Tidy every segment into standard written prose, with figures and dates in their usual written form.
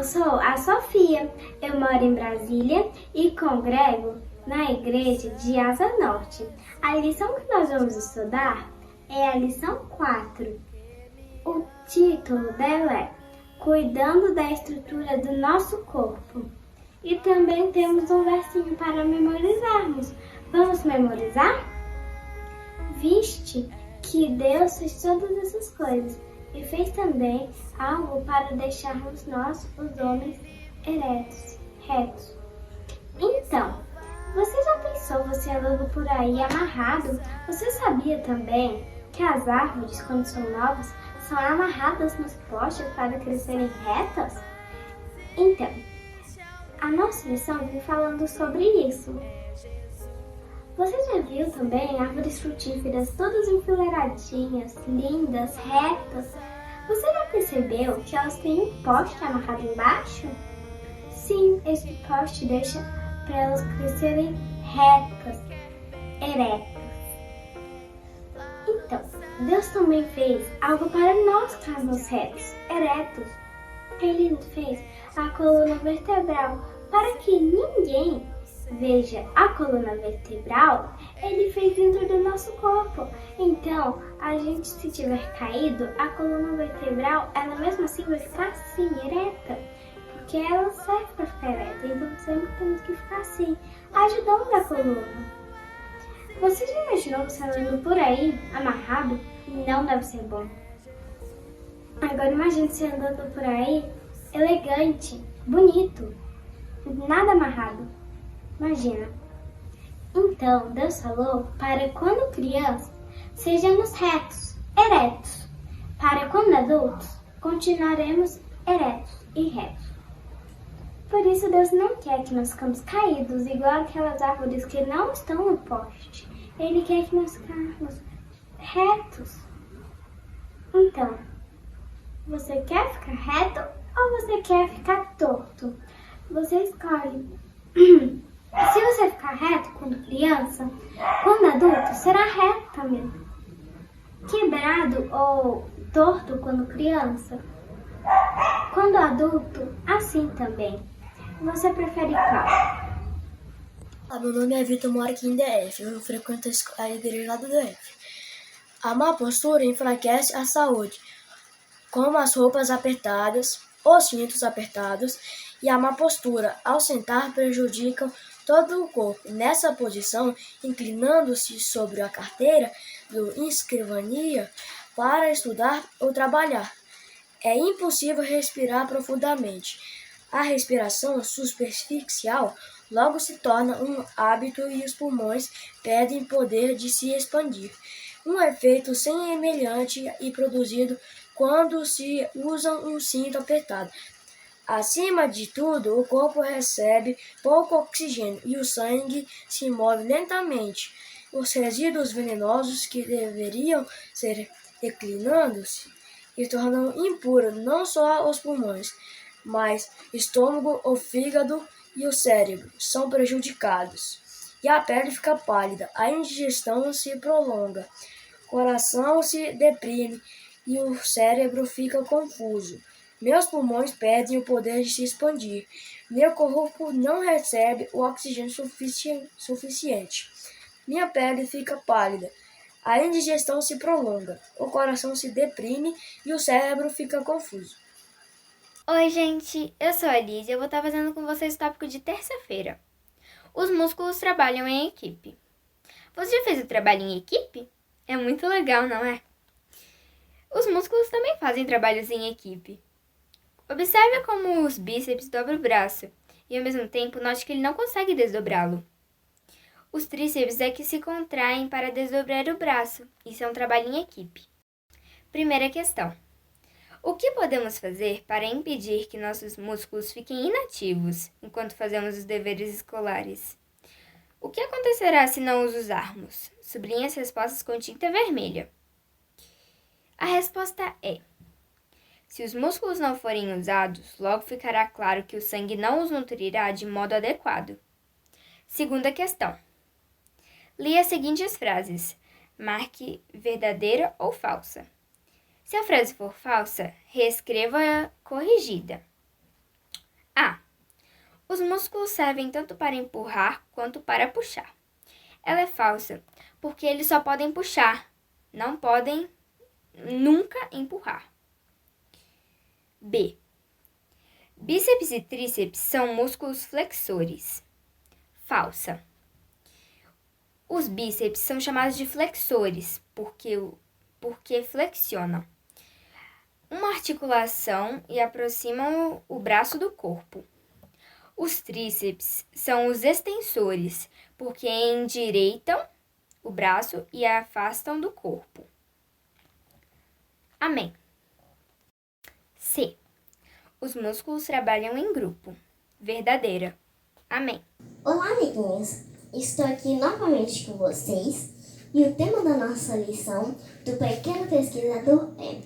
Eu sou a Sofia, eu moro em Brasília e congrego na igreja de Asa Norte. A lição que nós vamos estudar é a lição 4. O título dela é Cuidando da Estrutura do Nosso Corpo. E também temos um versinho para memorizarmos. Vamos memorizar? Viste que Deus fez todas essas coisas e fez também algo para deixarmos nós, os homens, eretos, retos. Então, você já pensou você andando por aí amarrado? Você sabia também que as árvores, quando são novas, são amarradas nos postes para crescerem retas? Então, a nossa lição vem falando sobre isso. Você já viu também árvores frutíferas todas enfileiradinhas, lindas, retas? Você já percebeu que elas têm um poste amarrado embaixo? Sim, esse poste deixa para elas crescerem retas, eretas. Então, Deus também fez algo para nós casos retos, eretos. Ele fez a coluna vertebral para que ninguém veja a coluna vertebral. Ele fez dentro do nosso corpo. Então, a gente, se tiver caído, a coluna vertebral, ela mesmo assim vai ficar assim, ereta. Porque ela serve para ficar ereta. Então, sempre temos que ficar assim, ajudando a coluna. Você já imaginou você andando por aí, amarrado? Não deve ser bom. Agora imagine você andando por aí, elegante, bonito, nada amarrado. Imagina. Então, Deus falou para quando crianças, sejamos retos, eretos. Para quando adultos, continuaremos eretos e retos. Por isso, Deus não quer que nós ficamos caídos, igual aquelas árvores que não estão no poste. Ele quer que nós ficamos retos. Então, você quer ficar reto ou você quer ficar torto? Você escolhe. Se você ficar reto quando criança, quando adulto, será reto também. Quebrado ou torto quando criança, quando adulto, assim também. Você prefere qual? Meu nome é Vitor, moro aqui em DF. Eu frequento a igreja lá do DF. A má postura enfraquece a saúde, como as roupas apertadas, os cintos apertados e a má postura ao sentar prejudicam todo o corpo. Nessa posição, inclinando-se sobre a carteira do escrivania para estudar ou trabalhar, é impossível respirar profundamente. A respiração superficial logo se torna um hábito e os pulmões perdem poder de se expandir. Um efeito semelhante e produzido quando se usa um cinto apertado. Acima de tudo, o corpo recebe pouco oxigênio e o sangue se move lentamente. Os resíduos venenosos que deveriam ser reclinando-se e tornam impuros não só os pulmões, mas estômago, o fígado e o cérebro são prejudicados. E a pele fica pálida, a indigestão se prolonga, o coração se deprime e o cérebro fica confuso. Meus pulmões perdem o poder de se expandir. Meu corpo não recebe o oxigênio suficiente. Minha pele fica pálida. A indigestão se prolonga. O coração se deprime e o cérebro fica confuso. Oi, gente. Eu sou a Liz e eu vou estar fazendo com vocês o tópico de terça-feira. Os músculos trabalham em equipe. Você já fez o trabalho em equipe? É muito legal, não é? Os músculos também fazem trabalhos em equipe. Observe como os bíceps dobram o braço e, ao mesmo tempo, note que ele não consegue desdobrá-lo. Os tríceps é que se contraem para desdobrar o braço. Isso é um trabalho em equipe. Primeira questão. O que podemos fazer para impedir que nossos músculos fiquem inativos enquanto fazemos os deveres escolares? O que acontecerá se não os usarmos? Sublinhe as respostas com tinta vermelha. A resposta é: se os músculos não forem usados, logo ficará claro que o sangue não os nutrirá de modo adequado. Segunda questão. Leia as seguintes frases. Marque verdadeira ou falsa. Se a frase for falsa, reescreva-a corrigida. Os músculos servem tanto para empurrar quanto para puxar. Ela é falsa, porque eles só podem puxar, não podem nunca empurrar. B. Bíceps e tríceps são músculos flexores. Falsa. Os bíceps são chamados de flexores, porque flexionam uma articulação e aproximam o braço do corpo. Os tríceps são os extensores, porque endireitam o braço e afastam do corpo. Amém. C. Os músculos trabalham em grupo. Verdadeira. Amém. Olá, amiguinhos! Estou aqui novamente com vocês e o tema da nossa lição do Pequeno Pesquisador é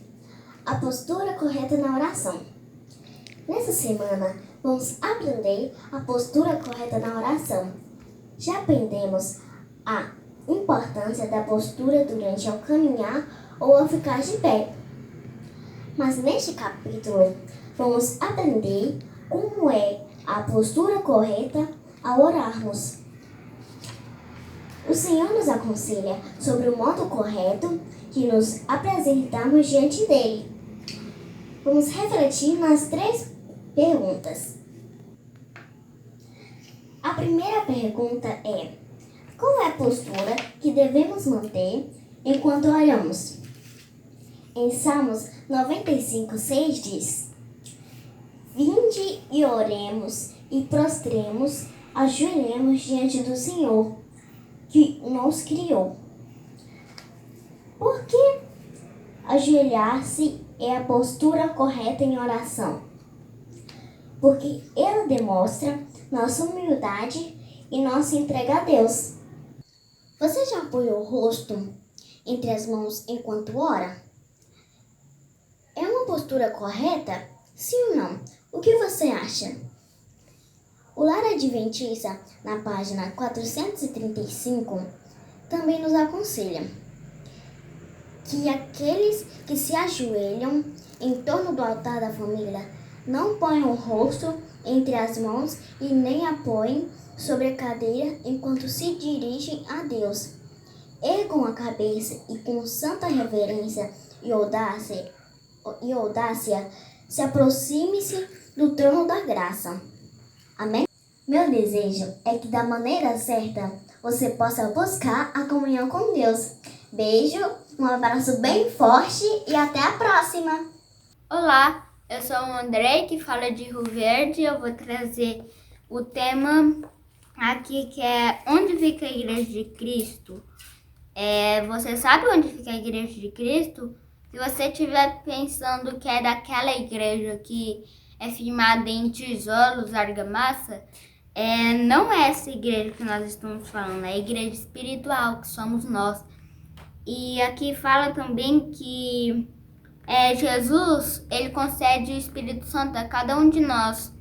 a postura correta na oração. Nessa semana, vamos aprender a postura correta na oração. Já aprendemos a importância da postura durante ao caminhar ou ao ficar de pé. Mas neste capítulo, vamos aprender como é a postura correta ao orarmos. O Senhor nos aconselha sobre o modo correto de nos apresentarmos diante dele. Vamos refletir nas 3 perguntas. A primeira pergunta é: qual é a postura que devemos manter enquanto oramos? Em Salmos 95:6 diz: Vinde e oremos e prostremos, ajoelhemos diante do Senhor, que nos criou. Por que ajoelhar-se é a postura correta em oração? Porque ela demonstra nossa humildade e nossa entrega a Deus. Você já apoiou o rosto entre as mãos enquanto ora? É uma postura correta? Sim ou não? O que você acha? O Lar Adventista, na página 435, também nos aconselha que aqueles que se ajoelham em torno do altar da família não ponham o rosto entre as mãos e nem apoiem sobre a cadeira enquanto se dirigem a Deus. Ergam a cabeça e com santa reverência e audácia se aproxime-se do trono da graça. Amém? Meu desejo é que da maneira certa você possa buscar a comunhão com Deus. Beijo, um abraço bem forte e até a próxima! Olá, eu sou o Andrei, que fala de Rio Verde. Eu vou trazer o tema aqui que é onde fica a Igreja de Cristo. Você sabe onde fica a Igreja de Cristo? Se você estiver pensando que é daquela igreja que é firmada em tijolos, argamassa, não é essa igreja que nós estamos falando, é a igreja espiritual, que somos nós. E aqui fala também que Jesus, ele concede o Espírito Santo a cada um de nós.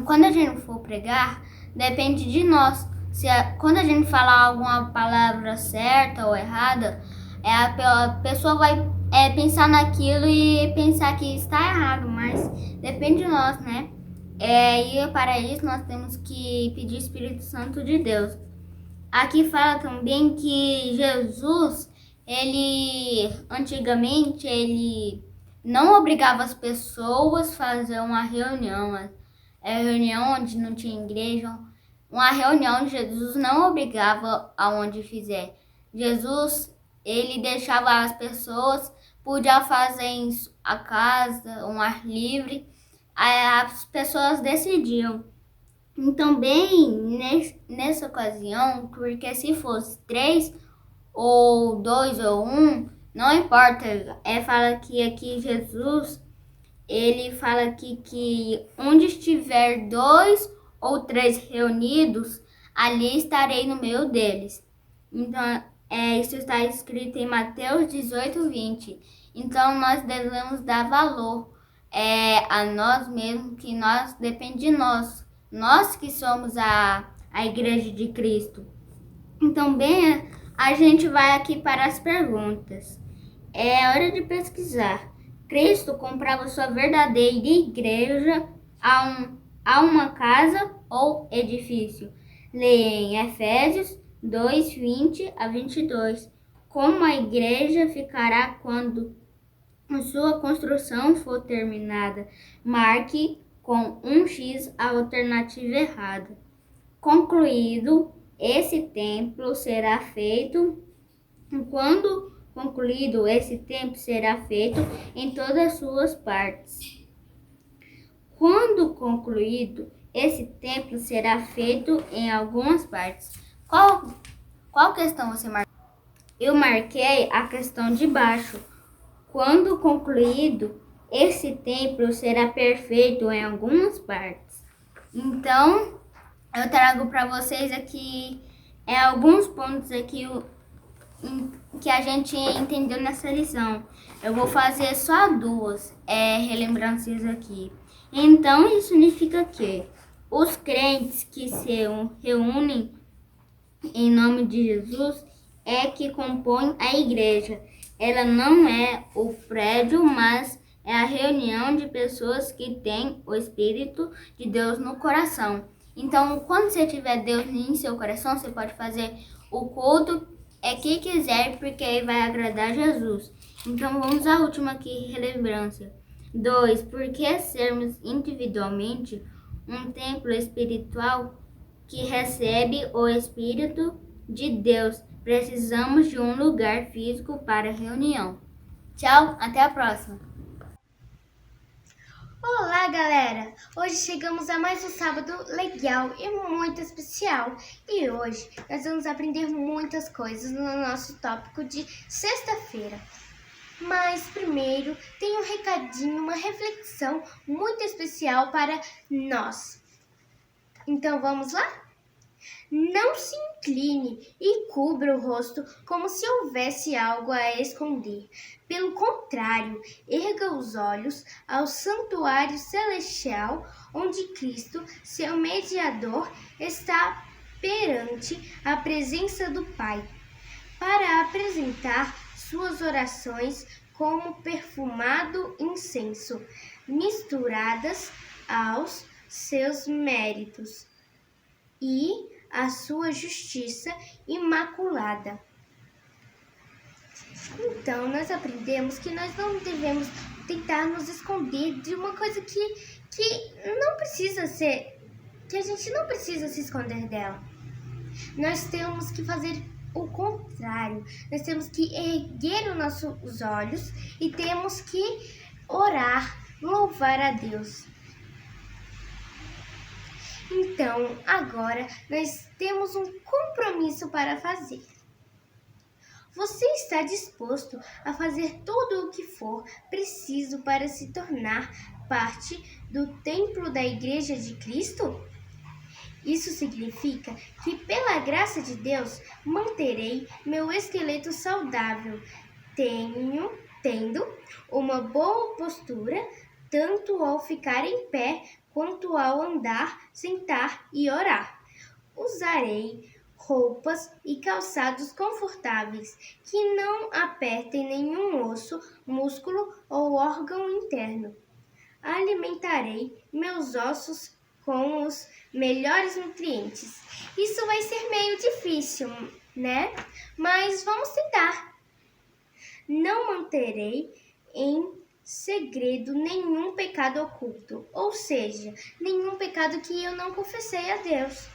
Quando a gente for pregar, depende de nós. Quando a gente falar alguma palavra certa ou errada, a pessoa vai pensar naquilo e pensar que está errado, mas depende de nós, né? E para isso nós temos que pedir o Espírito Santo de Deus. Aqui fala também que Jesus, antigamente, ele não obrigava as pessoas a fazer uma reunião, reunião onde não tinha igreja, uma reunião Jesus não obrigava aonde fizer. Jesus, ele deixava as pessoas, podia fazer em a casa, um ar livre, as pessoas decidiam. E também, nessa ocasião, porque se fosse 3, ou 2, ou 1, não importa. Fala que aqui Jesus, ele fala aqui que onde estiver 2 ou 3 reunidos, ali estarei no meio deles. Então, isso está escrito em Mateus 18:20. Então, nós devemos dar valor a nós mesmos, que depende de nós. Nós que somos a Igreja de Cristo. Então, bem, a gente vai aqui para as perguntas. É hora de pesquisar. Cristo comprava sua verdadeira igreja a uma casa ou edifício. Leia em Efésios 2, 20 a 22. Como a igreja ficará quando sua construção for terminada? Marque com um X a alternativa errada. Concluído, esse templo será feito. Quando concluído, esse templo será feito em todas as suas partes. Quando concluído, esse templo será feito em algumas partes. Qual questão você marcou? Eu marquei a questão de baixo. Quando concluído, esse templo será perfeito em algumas partes. Então, eu trago para vocês aqui alguns pontos aqui que a gente entendeu nessa lição. Eu vou fazer só duas relembranças aqui. Então, isso significa que os crentes que se reúnem em nome de Jesus que compõem a igreja. Ela não é o prédio, mas é a reunião de pessoas que têm o Espírito de Deus no coração. Então, quando você tiver Deus em seu coração, você pode fazer o culto que quiser, porque aí vai agradar a Jesus. Então, vamos à última aqui, relembrança. 2. Por que sermos individualmente um templo espiritual que recebe o Espírito de Deus? Precisamos de um lugar físico para reunião. Tchau, até a próxima. Olá, galera! Hoje chegamos a mais um sábado legal e muito especial. E hoje nós vamos aprender muitas coisas no nosso tópico de sexta-feira. Mas primeiro tem um recadinho, uma reflexão muito especial para nós. Então vamos lá? Não se incline e cubra o rosto como se houvesse algo a esconder. Pelo contrário, erga os olhos ao santuário celestial, onde Cristo, seu mediador, está perante a presença do Pai, para apresentar suas orações como perfumado incenso, misturadas aos seus méritos e a sua justiça imaculada. Então, nós aprendemos que nós não devemos tentar nos esconder de uma coisa que não precisa ser, que a gente não precisa se esconder dela. Nós temos que fazer o contrário. Nós temos que erguer os nossos olhos e temos que orar, louvar a Deus. Então, agora nós temos um compromisso para fazer. Você está disposto a fazer tudo o que for preciso para se tornar parte do templo da Igreja de Cristo? Isso significa que, pela graça de Deus, manterei meu esqueleto saudável, tendo uma boa postura, tanto ao ficar em pé quanto ao andar, sentar e orar. Usarei roupas e calçados confortáveis que não apertem nenhum osso, músculo ou órgão interno. Alimentarei meus ossos com os melhores nutrientes. Isso vai ser meio difícil, né? Mas vamos tentar. Não manterei em segredo nenhum pecado oculto, ou seja, nenhum pecado que eu não confessei a Deus.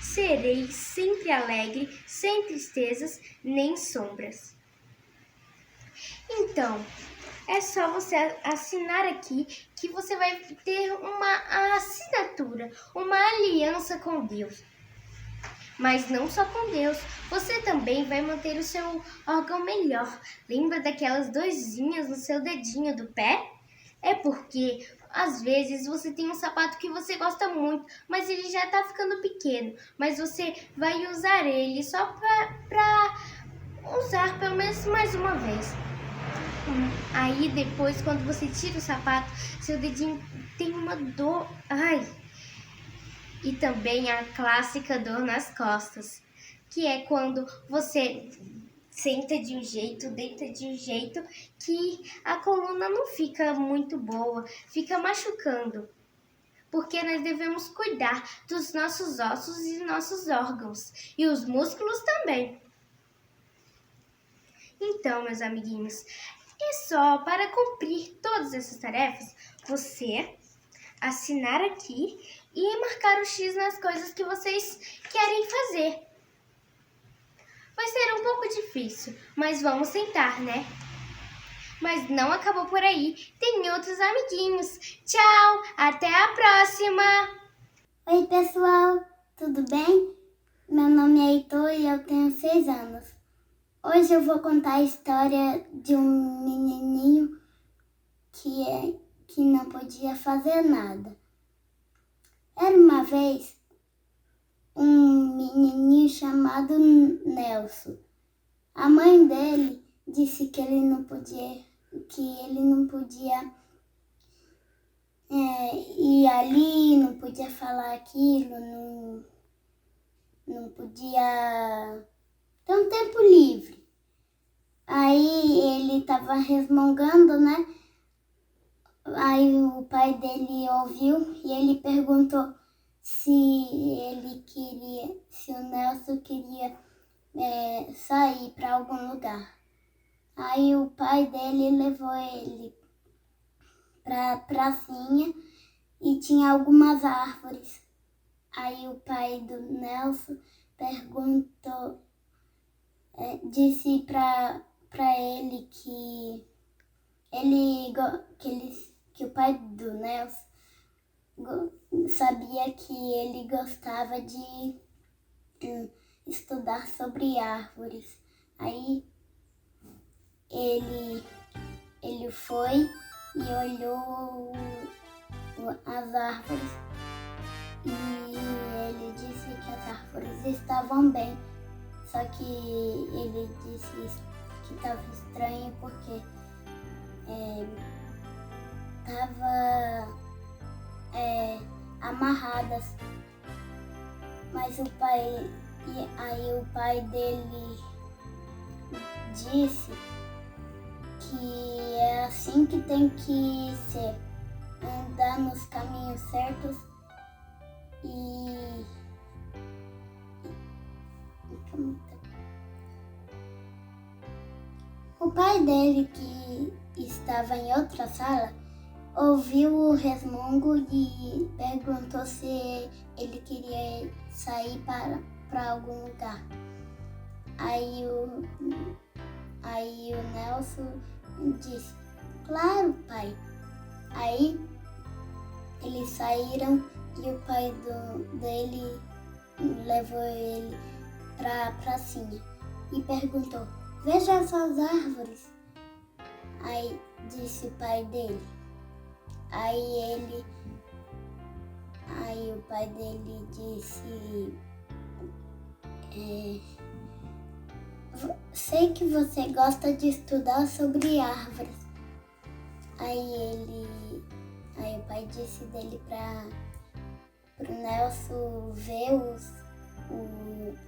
Serei sempre alegre, sem tristezas nem sombras. Então, é só você assinar aqui que você vai ter uma assinatura, uma aliança com Deus. Mas não só com Deus, você também vai manter o seu órgão melhor. Lembra daquelas dorzinhas no seu dedinho do pé? É porque, às vezes, você tem um sapato que você gosta muito, mas ele já está ficando pequeno. Mas você vai usar ele só para usar pelo menos mais uma vez. Aí, depois, quando você tira o sapato, seu dedinho tem uma dor. Ai! E também a clássica dor nas costas, que é quando você senta de um jeito, deita de um jeito, que a coluna não fica muito boa, fica machucando. porque nós devemos cuidar dos nossos ossos e nossos órgãos, e os músculos também. Então, meus amiguinhos, é só para cumprir todas essas tarefas, você assinar aqui e marcar o X nas coisas que vocês querem fazer. Vai ser um pouco difícil, mas vamos tentar, né? Mas não acabou por aí, tem outros amiguinhos. Tchau, até a próxima! Oi, pessoal, tudo bem? Meu nome é Heitor e eu tenho 6 anos. Hoje eu vou contar a história de um menininho que não podia fazer nada. Era uma vez um menininho chamado Nelson. A mãe dele disse que ele não podia ir ali, não podia falar aquilo, não podia ter um tempo livre. Aí ele estava resmungando, né? Aí o pai dele ouviu e ele perguntou se o Nelson queria sair para algum lugar. Aí o pai dele levou ele para a pracinha e tinha algumas árvores. Aí o pai do Nelson perguntou, disse para ele que o pai do Nelson sabia que ele gostava de estudar sobre árvores. Aí ele foi e olhou as árvores e ele disse que as árvores estavam bem. Só que ele disse que estava estranho porque estava amarradas. Mas o pai dele disse que é assim que tem que ser, andar nos caminhos certos e o pai dele, que estava em outra sala, ouviu o resmungo e perguntou se ele queria sair para algum lugar. Aí o Nelson disse, claro, pai. Aí eles saíram e o pai dele levou ele para a pracinha e perguntou, veja essas árvores. Aí disse o pai dele. Aí o pai dele disse, sei que você gosta de estudar sobre árvores. Aí o pai disse dele pro Nelson ver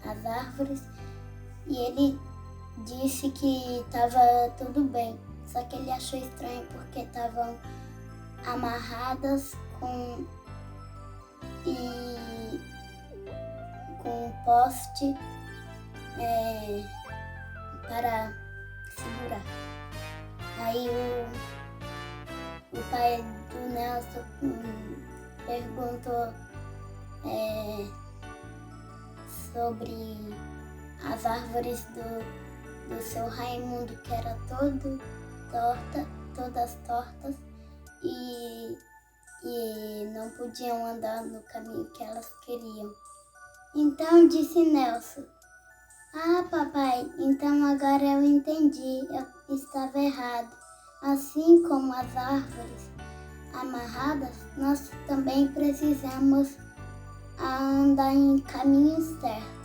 as árvores e ele disse que estava tudo bem. Só que ele achou estranho porque estavam amarradas com um poste para segurar. Aí o pai do Nelson perguntou sobre as árvores do seu Raimundo, que era todas tortas e não podiam andar no caminho que elas queriam. Então disse Nelson, ah, papai, então agora eu entendi, eu estava errado. Assim como as árvores amarradas, nós também precisamos andar em caminhos certos.